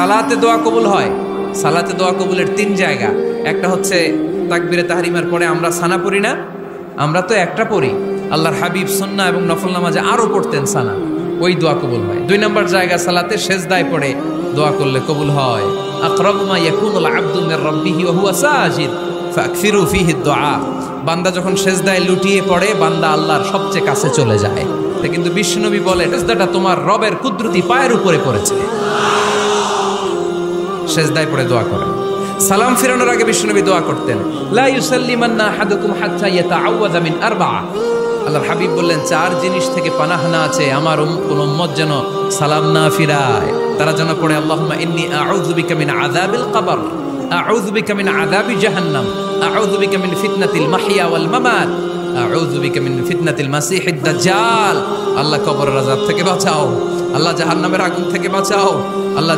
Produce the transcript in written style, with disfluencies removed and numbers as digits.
সালাতে দোয়া কবুল হয়। সালাতে দোয়া কবুলের 3 জায়গা। একটা হচ্ছে তাকবীরে তাহরিমার পরে আমরা সানা পড়ি না, আমরা তো একটা পড়ি, আল্লাহর হাবিব সুন্নাহ এবং নফল নামাজে আরো পড়তেন সানা, ওই দোয়া কবুল হয়। 2 নম্বর জায়গা সালাতে সেজদায় পড়ে দোয়া করলে কবুল হয়। আকরাবু মা ইয়াকুনুল আবদু মির রাব্বিহি ওয়া হুয়া সাজিদ ফাকসিরু ফীহি দুআ। বান্দা যখন সেজদায় লুটিয়ে পড়ে বান্দা আল্লাহর সবচেয়ে কাছে চলে যায়। তা কিন্তু বিশ্বনবী বলে সেজদাটা তোমার রবের কুদরতি পায়ের উপরে পড়েছে। সেজদায় পড়ে দোয়া করেন। সালাম ফিরানোর আগে বিশ্বনবী দোয়া করতেন, লা ইউসাল্লিমান্না আহাদুকুম হাত্তা ইয়াতাআওয়াযা মিন আরবা'a। আল্লাহর হাবিব বললেন 4 জিনিস থেকে পানাহ না আছে আমার কোন উম্মত যেন সালাম না ফিরায়। তারা যেন পড়ে আল্লাহুম্মা ইন্নী আউযু বিকা মিন আযাবিল কবর, আউযু বিকা মিন আযাবি জাহান্নাম, আউযু বিকা মিন ফিতনাতিল মাহইয়া ওয়াল মামাত, আউযু বিকা মিন ফিতনাতিল মাসিহিদ দাজ্জাল। আল্লাহ কবরের আযাব থেকে বাঁচাও, আল্লাহ জাহান্নামের আগুন থেকে বাঁচাও, আল্লাহ